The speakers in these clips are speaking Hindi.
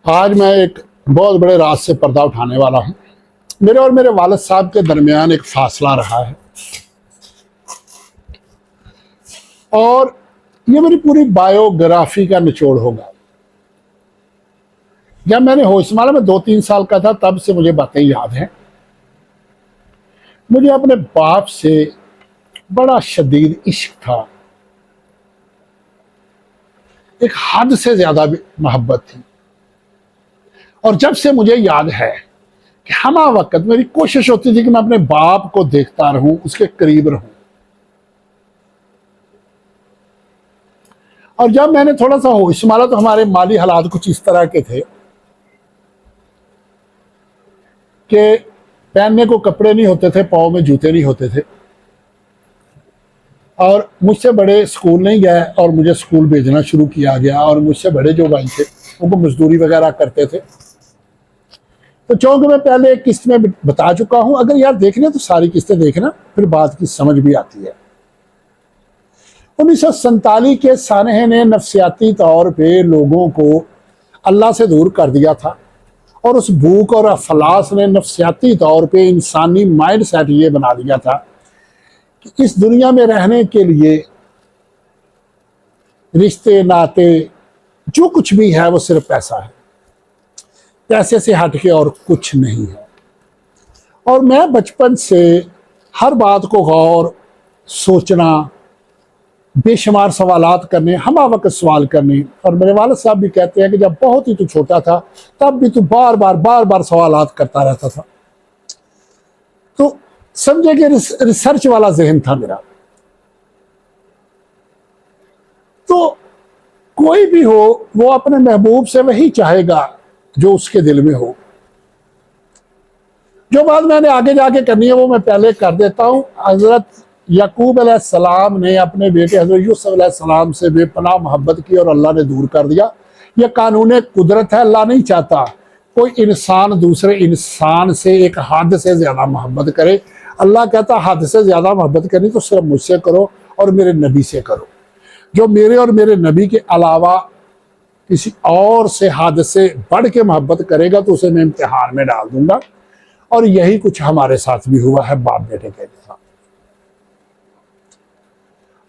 आज मैं एक बहुत बड़े राज से पर्दा उठाने वाला हूं। मेरे और मेरे वालिद साहब के दरमियान एक फासला रहा है और ये मेरी पूरी बायोग्राफी का निचोड़ होगा। जब मैंने होशमाला में 2-3 साल का था तब से मुझे बातें याद हैं। मुझे अपने बाप से बड़ा शदीद इश्क था, एक हद से ज्यादा मोहब्बत थी। और जब से मुझे याद है कि हमा वक्त मेरी कोशिश होती थी कि मैं अपने बाप को देखता रहूं, उसके करीब रहूं। और जब मैंने थोड़ा सा होश संभाला तो हमारे माली हालात कुछ इस तरह के थे कि पहनने को कपड़े नहीं होते थे, पाँव में जूते नहीं होते थे। और मुझसे बड़े स्कूल नहीं गए और मुझे स्कूल भेजना शुरू किया गया। और मुझसे बड़े जो भाई थे उनको मजदूरी वगैरह करते थे। तो चूंकि मैं पहले एक किस्त में बता चुका हूं, अगर यार देखने तो सारी किस्तें देखना, फिर बात की समझ भी आती है। 1947 के सानहे ने नफसियाती तौर पे लोगों को अल्लाह से दूर कर दिया था और उस भूख और अफलास ने नफसियाती तौर पे इंसानी माइंड सेट ये बना दिया था कि इस दुनिया में रहने के लिए रिश्ते नाते जो कुछ भी है वो सिर्फ पैसा है, पैसे से हट के और कुछ नहीं है। और मैं बचपन से हर बात को गौर सोचना, बेशुमार सवालात करने, हमा वक्त सवाल करने। और मेरे वालिद साहब भी कहते हैं कि जब बहुत ही तू छोटा था तब भी तू बार बार सवालात करता रहता था। तो समझे कि रिसर्च वाला जहन था मेरा। तो कोई भी हो वो अपने महबूब से वही चाहेगा जो उसके दिल में हो। जो बात मैंने आगे जाके करनी है वो मैं पहले कर देता हूं। हजरत याकूब अलैहिस्सलाम ने अपने बेटे हजरत यूसुफ अलैहिस्सलाम से बेपनाह मोहब्बत की और अल्लाह ने दूर कर दिया। यह कानून कुदरत है। अल्लाह नहीं चाहता कोई इंसान दूसरे इंसान से एक हद से ज्यादा मोहब्बत करे। अल्लाह कहता हद से ज्यादा मोहब्बत करनी तो सिर्फ मुझसे करो और मेरे नबी से करो। जो मेरे और मेरे नबी के अलावा किसी और से हद से बढ़ के मोहब्बत करेगा तो उसे मैं इम्तिहान में डाल दूंगा। और यही कुछ हमारे साथ भी हुआ है बाप बेटे के साथ।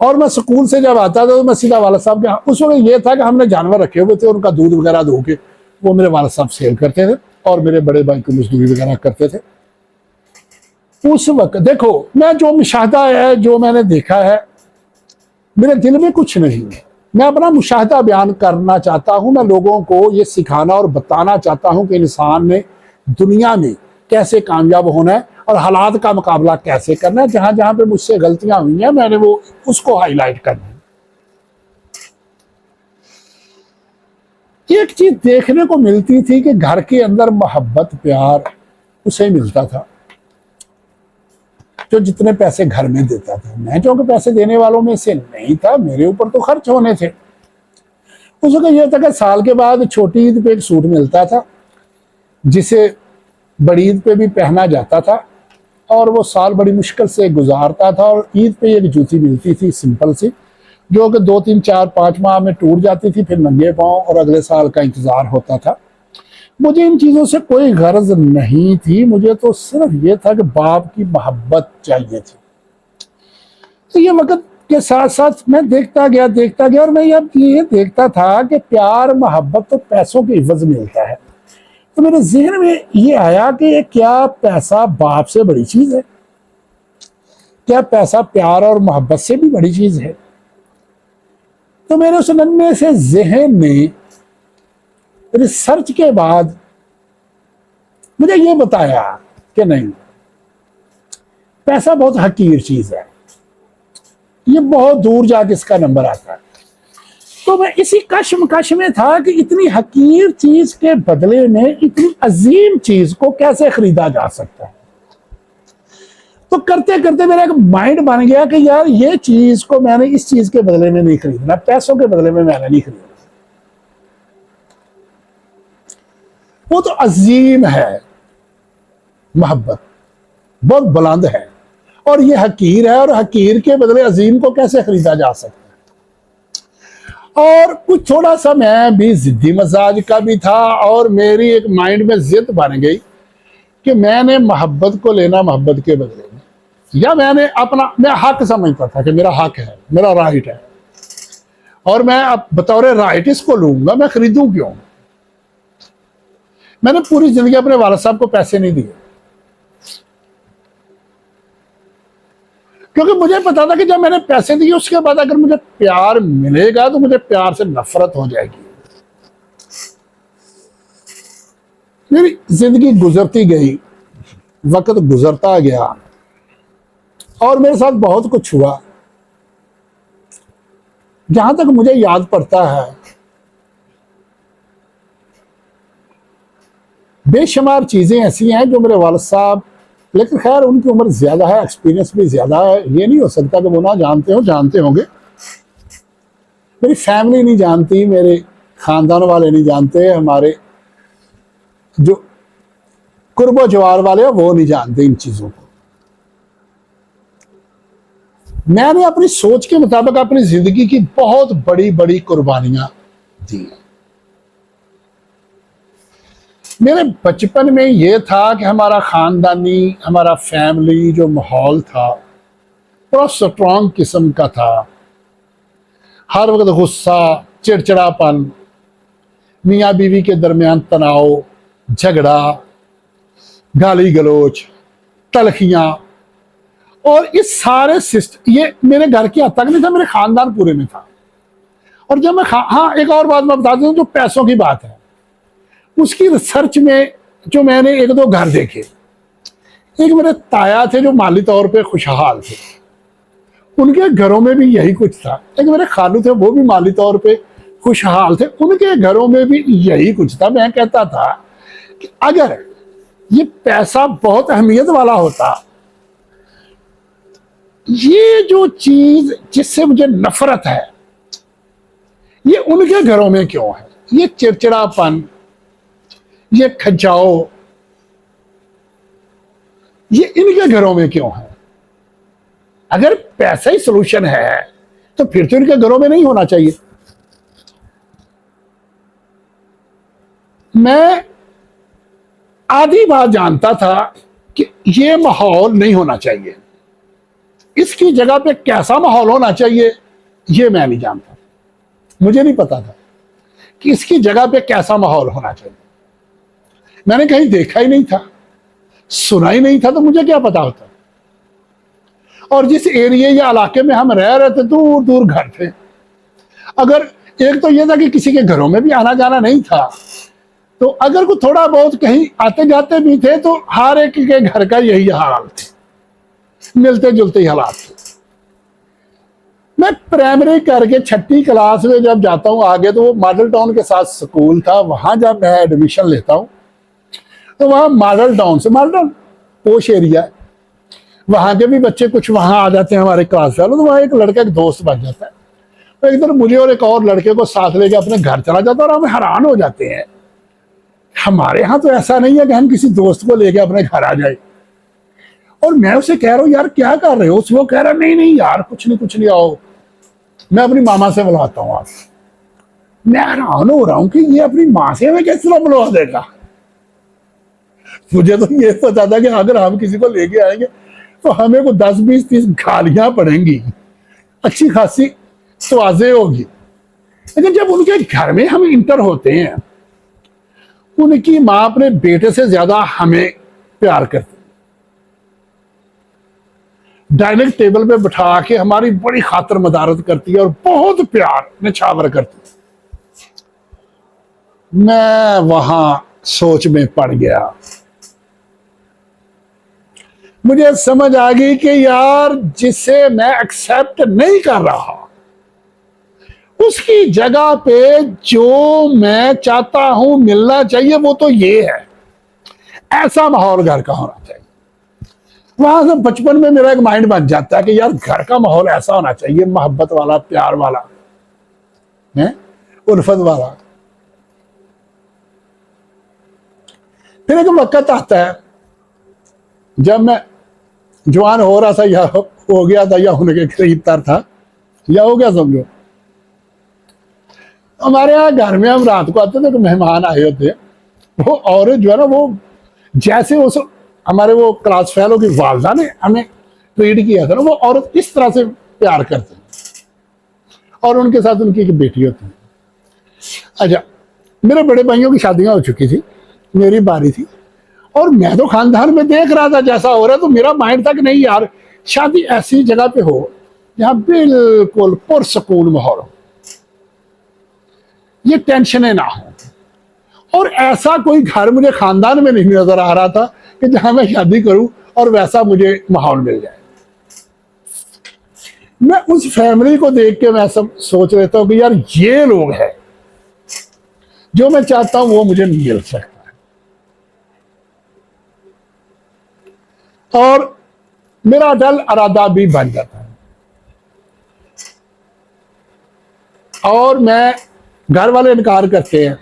और मैं स्कूल से जब आता था तो मैं सीधा वालिद साहब के, उस वक्त ये था कि हमने जानवर रखे हुए थे, उनका दूध वगैरह धो के वो मेरे वालिद साहब सेल करते थे और मेरे बड़े भाई को मजदूरी वगैरह करते थे। उस वक्त देखो मैं जो मुशाहदा है, जो मैंने देखा है, मेरे दिल में कुछ नहीं है। मैं अपना मुशाहदा बयान करना चाहता हूं। मैं लोगों को ये सिखाना और बताना चाहता हूं कि इंसान ने दुनिया में कैसे कामयाब होना है और हालात का मुकाबला कैसे करना है। जहां जहां पे मुझसे गलतियां हुई हैं मैंने वो उसको हाईलाइट करना है। एक चीज देखने को मिलती थी कि घर के अंदर मोहब्बत प्यार उसे मिलता था जो जितने पैसे घर में देता था। मैं जो कि पैसे देने वालों में से नहीं था, मेरे ऊपर तो खर्च होने थे। उस वक्त यह था कि साल के बाद छोटी ईद पे एक सूट मिलता था जिसे बड़ी ईद पे भी पहना जाता था और वो साल बड़ी मुश्किल से गुजारता था। और ईद पे एक जूती मिलती थी सिंपल सी, जो कि 2-3-4-5 माह में टूट जाती थी, फिर नंगे पांव और अगले साल का इंतजार होता था। मुझे इन चीज़ों से कोई गर्ज नहीं थी। मुझे तो सिर्फ ये था कि बाप की मोहब्बत चाहिए थी। तो ये वक्त के साथ साथ मैं देखता गया और मैं अब ये देखता था कि प्यार मोहब्बत तो पैसों के इवज मिलता है। तो मेरे जहन में ये आया कि क्या पैसा बाप से बड़ी चीज है? क्या पैसा प्यार और मोहब्बत से भी बड़ी चीज है? तो मेरे उस नन्हे से जहन में रिसर्च के बाद मुझे ये बताया कि नहीं, पैसा बहुत हकीर चीज है, ये बहुत दूर जाके इसका नंबर आता है। तो मैं इसी कश्मकश में था कि इतनी हकीर चीज के बदले में इतनी अजीम चीज को कैसे खरीदा जा सकता है। तो करते करते मेरा एक माइंड बन गया कि यार ये चीज को मैंने इस चीज के बदले में नहीं खरीदना, पैसों के बदले में मैंने नहीं खरीदना। वो तो अजीम है, मोहब्बत बहुत बुलंद है और ये हकीर है, और हकीर के बदले अजीम को कैसे खरीदा जा सकता है। और कुछ थोड़ा सा मैं भी जिद्दी मजाज का भी था, और मेरी एक माइंड में जिद बन गई कि मैंने मोहब्बत को लेना मोहब्बत के बदले में, या मैंने अपना, मैं हक समझता था कि मेरा हक है, मेरा राइट है, और मैं अब बतौर राइट इसको लूंगा, मैं खरीदूं क्यों। मैंने पूरी जिंदगी अपने वालिद साहब को पैसे नहीं दिए, क्योंकि मुझे पता था कि जब मैंने पैसे दिए उसके बाद अगर मुझे प्यार मिलेगा तो मुझे प्यार से नफरत हो जाएगी। मेरी जिंदगी गुजरती गई, वक्त गुजरता गया, और मेरे साथ बहुत कुछ हुआ। जहां तक मुझे याद पड़ता है, बेशुमार चीजें ऐसी हैं जो मेरे वालिद साहब, लेकिन खैर उनकी उम्र ज्यादा है, एक्सपीरियंस भी ज्यादा है, ये नहीं हो सकता कि वो ना जानते हो, जानते होंगे। मेरी फैमिली नहीं जानती, मेरे खानदान वाले नहीं जानते, हमारे जो कुर्बो जवार वाले हैं वो नहीं जानते इन चीजों को। मैंने अपनी सोच के मुताबिक अपनी जिंदगी की बहुत बड़ी बड़ी कुर्बानियां दी। मेरे बचपन में यह था कि हमारा खानदानी, हमारा फैमिली जो माहौल था बड़ा स्ट्रॉन्ग किस्म का था। हर वक्त गुस्सा, चिड़चिड़ापन, मियाँ बीवी के दरमियान तनाव, झगड़ा, गाली गलोच, तलखियां, और इस सारे सिस्टम, ये मेरे घर की हद तक नहीं था, मेरे खानदान पूरे में था। और जब मैं हाँ, एक और बात मैं बता दूं, जो पैसों की बात है, उसकी रिसर्च में जो मैंने एक दो घर देखे, एक मेरे ताया थे जो माली तौर पे खुशहाल थे, उनके घरों में भी यही कुछ था। एक मेरे खालू थे, वो भी माली तौर पे खुशहाल थे, उनके घरों में भी यही कुछ था। मैं कहता था कि अगर ये पैसा बहुत अहमियत वाला होता, ये जो चीज जिससे मुझे नफरत है ये उनके घरों में क्यों है, ये चिड़चिड़ापन, ये खचाओ, ये इनके घरों में क्यों है। अगर पैसा ही सलूशन है तो फिर तो इनके घरों में नहीं होना चाहिए। मैं आधी बात जानता था कि ये माहौल नहीं होना चाहिए, इसकी जगह पे कैसा माहौल होना चाहिए ये मैं नहीं जानता। मुझे नहीं पता था कि इसकी जगह पे कैसा माहौल होना चाहिए। मैंने कहीं देखा ही नहीं था, सुना ही नहीं था, तो मुझे क्या पता होता। और जिस एरिया या इलाके में हम रह रहे थे, दूर दूर घर थे। अगर एक तो यह था कि किसी के घरों में भी आना जाना नहीं था, तो अगर कोई थोड़ा बहुत कहीं आते जाते भी थे तो हर एक के घर का यही हाल थे, मिलते जुलते ही हालात थे। मैं प्राइमरी करके 6ठी क्लास में जब जाता हूँ आगे, तो वो मॉडल टाउन के साथ स्कूल था, वहां जब मैं एडमिशन लेता हूँ तो वहां मॉडल टाउन से, मॉडल टाउन पोश एरिया है, वहां के भी बच्चे कुछ वहां आ जाते हैं हमारे क्लास वालों, तो वहां एक लड़का एक दोस्त बन जाता है। तो एक दिन मुझे और एक और लड़के को साथ लेके अपने घर चला जाता है, और हम हैरान हो जाते हैं, हमारे यहाँ तो ऐसा नहीं है कि हम किसी दोस्त को लेके अपने घर आ जाए। और मैं उसे कह रहा हूँ यार क्या कर रहे हो, वो कह रहा नहीं नहीं यार कुछ नहीं आओ, मैं अपनी मामा से मिलवाता हूँ आप। मैं हैरान हो रहा हूँ कि ये अपनी माँ से हमें कैसे मिलवा देगा। मुझे तो ये पता था कि अगर हम किसी को लेके आएंगे तो हमें को 10 20 30 गालियां पड़ेंगी, अच्छी खासी स्वाजे होगी। लेकिन जब उनके घर में हम इंटर होते हैं, उनकी माँ अपने बेटे से ज्यादा हमें प्यार करती, डाइनिंग टेबल पे बिठा के हमारी बड़ी खातिर मदारत करती है और बहुत प्यार निछावर करती है। मैं वहां सोच में पड़ गया, मुझे समझ आ गई कि यार जिसे मैं एक्सेप्ट नहीं कर रहा, उसकी जगह पे जो मैं चाहता हूं मिलना चाहिए वो तो ये है, ऐसा माहौल घर का होना चाहिए। वहां से बचपन में मेरा एक माइंड बन जाता है कि यार घर का माहौल ऐसा होना चाहिए, मोहब्बत वाला, प्यार वाला, है उल्फत वाला। फिर एक वक्त आता है जब मैं जवान हो रहा था, या हो गया था, या होने के करीब तर था, या हो गया समझो। हमारे यहाँ घर में हम रात को आते थे तो मेहमान आए होते, वो औरत जो है ना, वो जैसे उस हमारे वो क्लास फेलो की वालदा ने हमें ट्रीट किया था ना, वो औरत इस तरह से प्यार करते हैं। और उनके साथ उनकी एक बेटी होती है। अच्छा, मेरे बड़े भाइयों की शादियां हो चुकी थी, मेरी बारी थी, और मैं तो खानदान में देख रहा था जैसा हो रहा है, तो मेरा माइंड था कि नहीं यार, शादी ऐसी जगह पे हो जहां बिल्कुल पुरसकून माहौल हो, ये टेंशनें ना हो। और ऐसा कोई घर मुझे खानदान में नहीं नजर आ रहा था कि जहां मैं शादी करूं और वैसा मुझे माहौल मिल जाए। मैं उस फैमिली को देख के मैं सब सोच लेता हूं कि यार ये लोग हैं जो मैं चाहता हूं वो मुझे मिल सकता है, और मेरा अटल इरादा भी बन जाता है। और मैं, घर वाले इनकार करते हैं,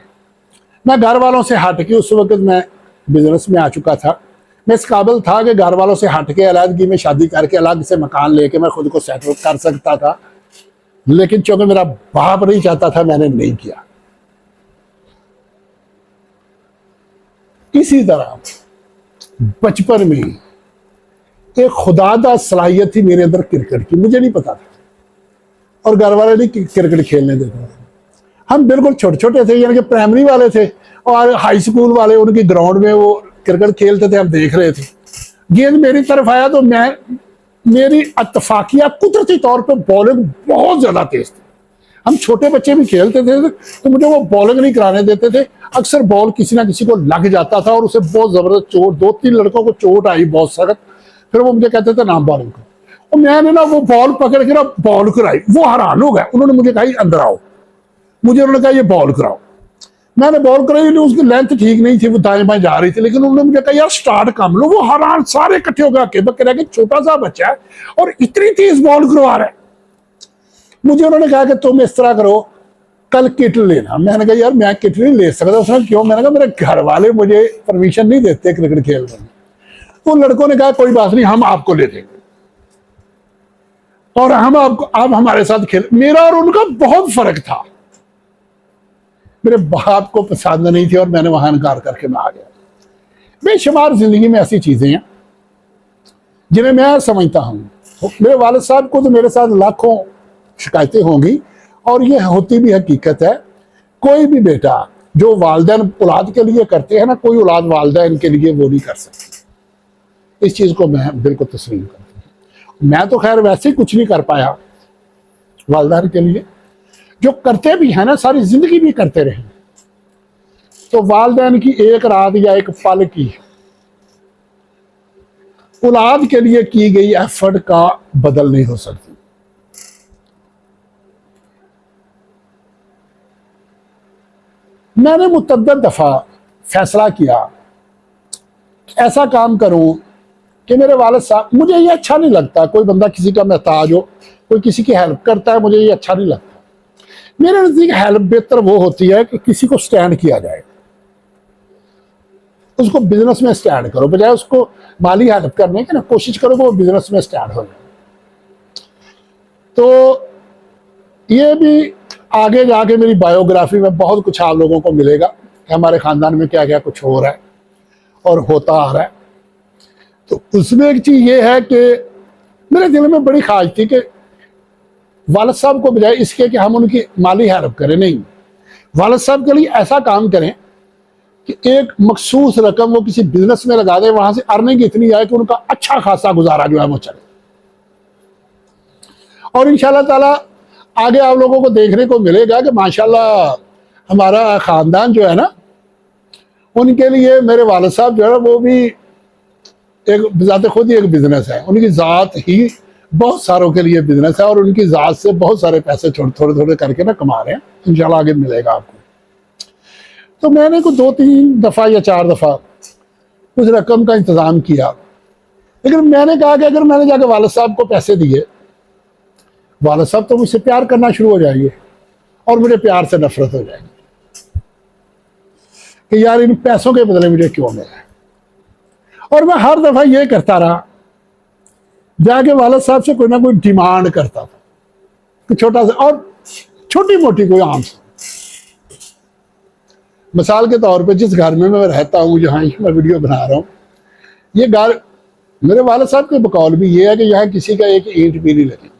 मैं घर वालों से हट के, उस वक्त मैं बिजनेस में आ चुका था, मैं इस काबिल था कि घर वालों से हट के अलहदगी में शादी करके अलग से मकान लेके मैं खुद को सेटल कर सकता था, लेकिन चूंकि मेरा बाप नहीं चाहता था, मैंने नहीं किया। इसी तरह बचपन में एक खुदादा सलाहियत थी मेरे अंदर क्रिकेट की, मुझे नहीं पता था, और घर वाले नहीं क्रिकेट खेलने देते थे। हम बिल्कुल छोटे छोटे थे, यानी कि प्राइमरी वाले थे, और हाई स्कूल वाले उनकी ग्राउंड में वो क्रिकेट खेलते थे, हम देख रहे थे। गेंद मेरी तरफ आया तो मेरी इत्तफाकिया कुदरती तौर पे बॉलिंग बहुत ज्यादा तेज थी। हम छोटे बच्चे भी खेलते थे तो मुझे वो बॉलिंग नहीं कराने देते थे, अक्सर बॉल किसी ना किसी को लग जाता था और उसे बहुत जबरदस्त चोट, 2-3 लड़कों को चोट आई बहुत सख्त, फिर वो मुझे कहते थे नाम बॉलिंग को। और मैंने ना वो बॉल पकड़ के ना बॉल कराई, वो हैरान हो गए, उन्होंने मुझे कहा अंदर आओ, मुझे उन्होंने कहा ये बॉल कराओ। मैंने बॉल कराई, उसकी लेंथ ठीक नहीं थी, वो दाएं बाएं जा रही थी, लेकिन उन्होंने मुझे कहा यार स्टार्ट काम लो। वो हैरान, सारे इकट्ठे हो गए, अकेले बकरे के, छोटा सा बच्चा है और इतनी तेज बॉल करवा रहा है। मुझे उन्होंने कहा कि तुम इस तरह करो, कल किट लेना। मैंने कहा यार मैं किट नहीं ले सकता। उसने क्यों? मैंने कहा मेरे घर वाले मुझे परमिशन नहीं देते क्रिकेट खेलने में। तो लड़कों ने कहा कोई बात नहीं, हम आपको ले देंगे और हम आपको, आप हमारे साथ खेल। मेरा और उनका बहुत फर्क था, मेरे बाप को पसंद नहीं थी और मैंने वहां इनकार करके मैं आ गया। बेशुमार जिंदगी में ऐसी चीजें हैं जिन्हें मैं समझता हूं। मेरे वालिद साहब को तो मेरे साथ लाखों शिकायतें होंगी, और ये होती भी हकीकत है। कोई भी बेटा जो वालिदैन औलाद के लिए करते हैं ना, कोई औलाद वालिदैन के लिए वो नहीं कर सकती। इस चीज को मैं बिल्कुल तस्लीम करता हूं। मैं तो खैर वैसे ही कुछ नहीं कर पाया वालिदैन के लिए, जो करते भी है ना सारी जिंदगी भी करते रहे। तो वालिदैन की एक रात या एक पल की औलाद के लिए की गई एफर्ट का बदल नहीं हो सकती। मैंने मुतअद्दिद दफा फैसला किया ऐसा काम करूं कि मेरे वालिद साहब, मुझे ये अच्छा नहीं लगता कोई बंदा किसी का मोहताज हो, कोई किसी की हेल्प करता है, मुझे ये अच्छा नहीं लगता। मेरे नजदीक हेल्प बेहतर वो होती है कि किसी को स्टैंड किया जाए, उसको बिजनेस में स्टैंड करो, बजाय उसको माली हेल्प करने की ना कोशिश करो वो बिजनेस में स्टैंड हो जाए। तो ये भी आगे जाके मेरी बायोग्राफी में बहुत कुछ आप लोगों को मिलेगा कि हमारे खानदान में क्या क्या कुछ हो रहा है और होता आ रहा है। तो उसमें एक चीज ये है कि मेरे दिल में बड़ी ख्वाहिश थी कि वालिद साहब को बजाय इसके कि हम उनकी माली हेल्प करें, नहीं, वालिद साहब के लिए ऐसा काम करें कि एक मखसूस रकम वो किसी बिजनेस में लगा दें, वहां से अर्निंग इतनी आए कि उनका अच्छा खासा गुजारा जो है वो चले। और इंशाल्लाह ताला आगे आप लोगों को देखने को मिलेगा कि माशाल्लाह हमारा खानदान जो है ना, उनके लिए मेरे वालिद साहब जो है ना वो भी एक ज़ाते खुद ही एक बिजनेस है, उनकी ज़ात ही बहुत सारों के लिए बिजनेस है और उनकी ज़ात से बहुत सारे पैसे थोड़े थोड़े करके ना कमा रहे हैं। इंशाल्लाह आगे मिलेगा आपको। तो मैंने कुछ 2-3 दफ़ा या 4 दफ़ा उस रकम का इंतज़ाम किया, लेकिन मैंने कहा कि अगर मैंने जाकर वालिद साहब को पैसे दिए, वालिद साहब तो मुझसे प्यार करना शुरू हो जाएंगे और मुझे प्यार से नफरत हो जाएगी कि यार इन पैसों के बदले मुझे क्यों मिला। और मैं हर दफा ये करता रहा, जाके वालिद साहब से कोई ना कोई डिमांड करता था कि छोटा सा और छोटी मोटी कोई आम सा, मिसाल के तौर पे जिस घर में मैं रहता हूँ, जहाँ मैं वीडियो बना रहा हूँ, ये घर मेरे वालिद साहब के बकौल भी ये है कि यहाँ किसी का एक ईंट भी नहीं लगी।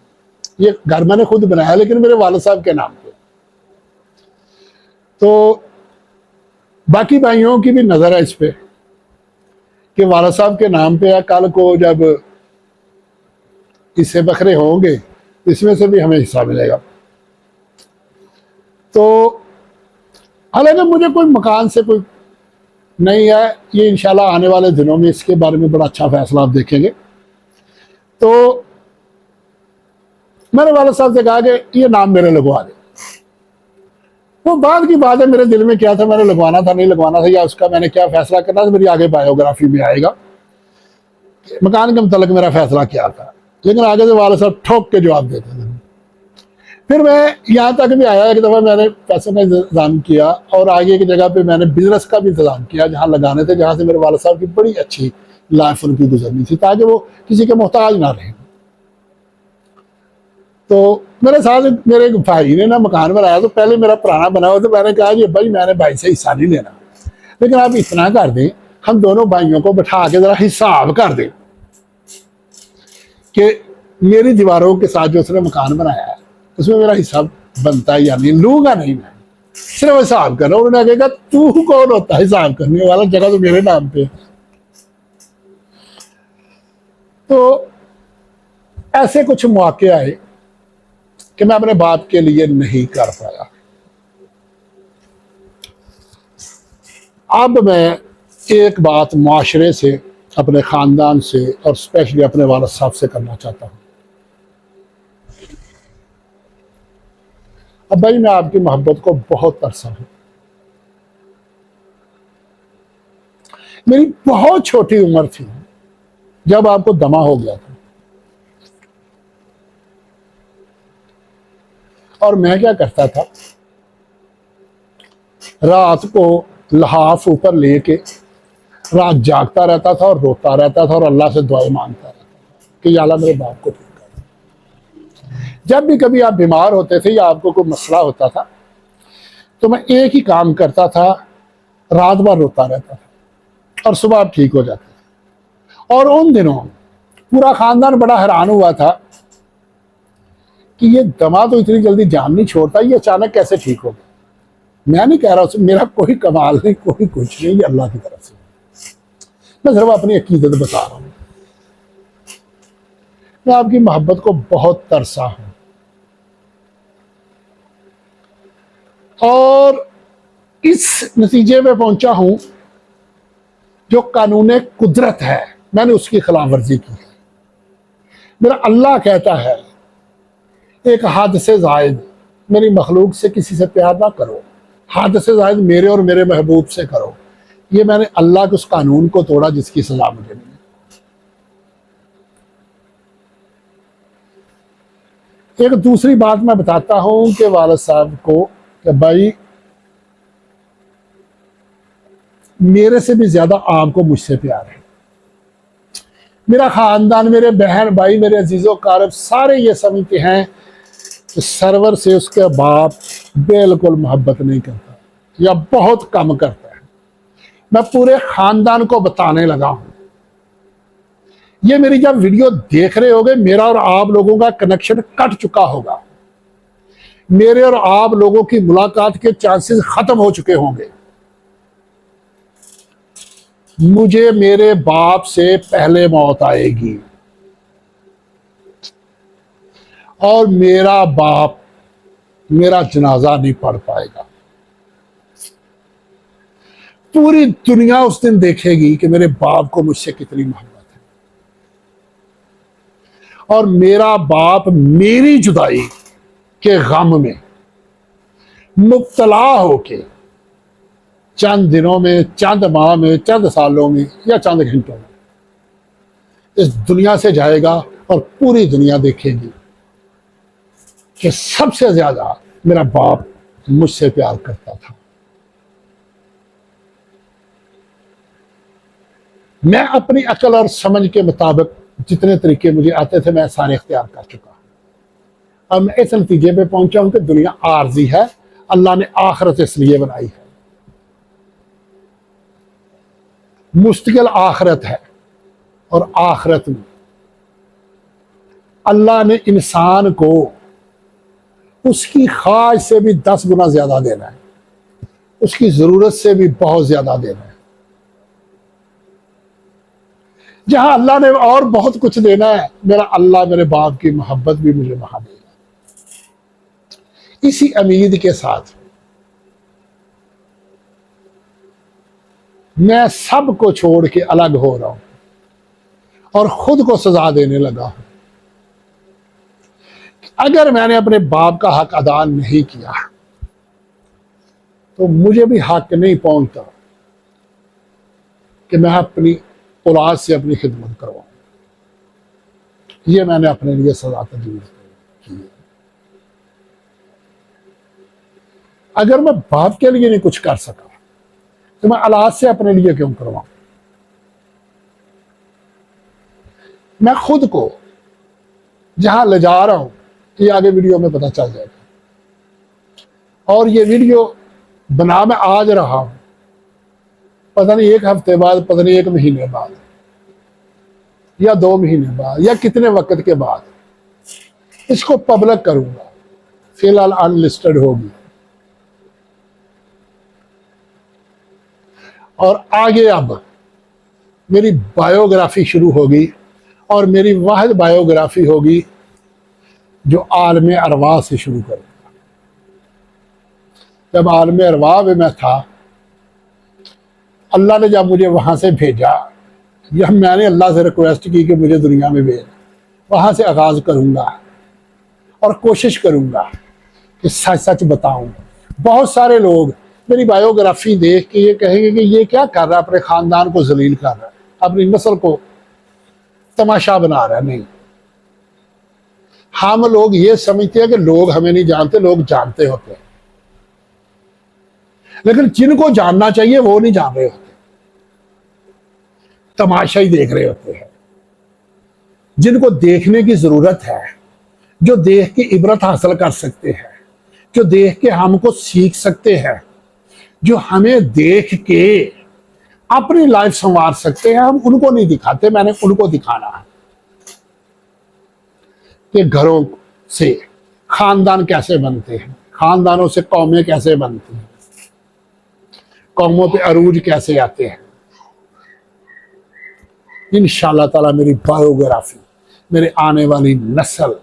ये घर मैंने खुद बनाया लेकिन मेरे वालिद साहब के नाम पे। तो बाकी भाइयों की भी नजर है इस पे कि वालिद साहब के नाम पे है, कल को जब इससे बकरे होंगे इसमें से भी हमें हिस्सा मिलेगा। तो हालांकि मुझे कोई मकान से कोई नहीं है, ये इंशाल्लाह आने वाले दिनों में इसके बारे में बड़ा अच्छा फैसला आप देखेंगे। तो मैंने वालिद साहब से कहा कि ये नाम मेरे लगवा दे। वो बाद की बात है, मेरे दिल में क्या था, मैंने लगवाना था नहीं लगवाना था, या उसका मैंने क्या फैसला करना था, मेरी आगे बायोग्राफी में आएगा मकान के मतलब मेरा फैसला क्या था। लेकिन आगे से वालिद साहब ठोक के जवाब देते थे। फिर मैं यहाँ तक भी आया, एक दफ़ा मैंने पैसे का इंतज़ाम किया और आगे की जगह पे मैंने बिजनेस का भी इंतज़ाम किया जहाँ लगाने थे, जहाँ से मेरे वालिद साहब की बड़ी अच्छी लाइफ उनकी गुजरनी थी ताकि वो किसी के मोहताज ना रहे। तो मेरे साथ मेरे एक भाई ने ना मकान बनाया, तो पहले मेरा पुराना बना हुआ, तो मैंने कहा कि भाई मैंने भाई से हिस्सा नहीं लेना, लेकिन आप इतना कर दें, हम दोनों भाइयों को बैठा के ज़रा हिसाब कर दें कि मेरी दीवारों के साथ जो उसने मकान बनाया है उसमें मेरा हिसाब बनता है या नहीं। लूंगा नहीं, मैं सिर्फ हिसाब करना। उन्होंने कहा तू कौन होता है हिसाब करने वाला, जगह तो मेरे नाम पे। तो ऐसे कुछ मौके आए कि मैं अपने बाप के लिए नहीं कर पाया। अब मैं एक बात माशरे से, अपने ख़ानदान से और स्पेशली अपने वालिद साहब से करना चाहता हूँ। अब भाई मैं आपकी मोहब्बत को बहुत तरसा हूँ। मेरी बहुत छोटी उम्र थी जब आपको दमा हो गया था, और मैं क्या करता था, रात को लहाफ ऊपर लेके रात जागता रहता था और रोता रहता था और अल्लाह से दुआएं मांगता रहता था कि या अल्लाह मेरे बाप को ठीक कर। जब भी कभी आप बीमार होते थे या आपको कोई मसला होता था तो मैं एक ही काम करता था, रात भर रोता रहता था और सुबह आप ठीक हो जाते थे। और उन दिनों पूरा खानदान बड़ा हैरान हुआ था कि ये दमा तो इतनी जल्दी जान नहीं छोड़ता, ये अचानक कैसे ठीक हो गया। मैं नहीं कह रहा उसमें मेरा कोई कमाल नहीं, कोई कुछ नहीं, ये अल्लाह की तरफ से। मैं सिर्फ अपनी अकीदत बता रहा हूं। मैं आपकी मोहब्बत को बहुत तरसा हूं और इस नतीजे पे पहुंचा हूं जो कानून कुदरत है मैंने उसकी खिलाफ वर्जी की है। मेरा अल्लाह कहता है एक हद से जायद मेरी मखलूक से किसी से प्यार ना करो, हद से जायद मेरे और मेरे महबूब से करो। ये मैंने अल्लाह के उस कानून को तोड़ा जिसकी सजा मुझे मिली। एक दूसरी बात मैं बताता हूं कि वालिद साहब को कि भाई मेरे से भी ज्यादा आपको मुझसे प्यार है। मेरा खानदान, मेरे बहन भाई, मेरे अजीजों कारब सारे ये समझते हैं कि सरवर से उसके बाप बिल्कुल मोहब्बत नहीं करता या बहुत कम करता है। मैं पूरे खानदान को बताने लगा हूं। ये मेरी जब वीडियो देख रहे होगे, मेरा और आप लोगों का कनेक्शन कट चुका होगा, मेरे और आप लोगों की मुलाकात के चांसेस खत्म हो चुके होंगे। मुझे मेरे बाप से पहले मौत आएगी और मेरा बाप मेरा जनाजा नहीं पढ़ पाएगा। पूरी दुनिया उस दिन देखेगी कि मेरे बाप को मुझसे कितनी मोहब्बत है। और मेरा बाप मेरी जुदाई के गम में मुब्तला होके चंद दिनों में, चंद माह में, चंद सालों में या चंद घंटों में इस दुनिया से जाएगा और पूरी दुनिया देखेगी कि सबसे ज्यादा मेरा बाप मुझसे प्यार करता था। मैं अपनी अकल और समझ के मुताबिक जितने तरीके मुझे आते थे मैं सारे इख्तियार कर चुका। और मैं इस नतीजे पे पहुंचा हूं कि दुनिया आर्जी है, अल्लाह ने आखिरत इसलिए बनाई है मुस्तकिल आखिरत है, और आखिरत में अल्लाह ने इंसान को उसकी ख्वाहिश से भी 10 गुना ज्यादा देना है, उसकी जरूरत से भी बहुत ज्यादा देना है। जहां अल्लाह ने और बहुत कुछ देना है, मेरा अल्लाह मेरे बाप की मोहब्बत भी मुझे वहां देगा। इसी उम्मीद के साथ मैं सब को छोड़ के अलग हो रहा हूं और खुद को सजा देने लगा हूं। अगर मैंने अपने बाप का हक अदा नहीं किया तो मुझे भी हक नहीं पहुंचता कि मैं अपनी औलाद से अपनी खिदमत करवाऊं। ये मैंने अपने लिए सजा तजवीज़ की है। अगर मैं बाप के लिए नहीं कुछ कर सका तो मैं औलाद से अपने लिए क्यों करवाऊं। मैं खुद को जहां ले जा रहा हूं, ये आगे वीडियो में पता चल जाएगा। और ये वीडियो बना मैं आज रहा हूं, पता नहीं 1 हफ्ते बाद, पता नहीं 1 महीने बाद, या 2 महीने बाद, या कितने वक्त के बाद इसको पब्लिक करूंगा। फिलहाल अनलिस्टेड होगी, और आगे अब मेरी बायोग्राफी शुरू होगी, और मेरी वाहिद बायोग्राफी होगी जो आलम अरवाह से शुरू करूंगा। जब आलम अरवाह में मैं था, अल्लाह ने जब मुझे वहां से भेजा, या मैंने अल्लाह से रिक्वेस्ट की कि मुझे दुनिया में भेज, वहां से आगाज करूंगा और कोशिश करूंगा कि सच सच बताऊं। बहुत सारे लोग मेरी बायोग्राफी देख के ये कहेंगे कि ये क्या कर रहा है, अपने खानदान को जलील कर रहा है, अपनी नस्ल को तमाशा बना रहा है। नहीं, हम लोग ये समझते हैं कि लोग हमें नहीं जानते, लोग जानते होते हैं, लेकिन जिनको जानना चाहिए वो नहीं जान रहे होते, तमाशा ही देख रहे होते हैं। जिनको देखने की जरूरत है, जो देख के इबरत हासिल कर सकते हैं, जो देख के हमको सीख सकते हैं, जो हमें देख के अपनी लाइफ संवार सकते हैं, हम उनको नहीं दिखाते। मैंने उनको दिखाना है कि घरों से खानदान कैसे बनते हैं, खानदानों से कौमें कैसे बनती हैं, कौमों पे अरूज कैसे आते हैं। इंशाअल्लाह ताला मेरी बायोग्राफी, मेरे आने वाली नस्ल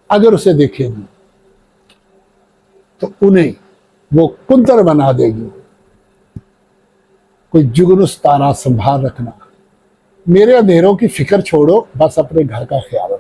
अगर उसे देखेगी तो उन्हें वो कुंतर बना देगी। कोई जुगनुस तारा संभाल रखना। मेरे अंधेरों की फिक्र छोड़ो, बस अपने घर का ख्याल रखो।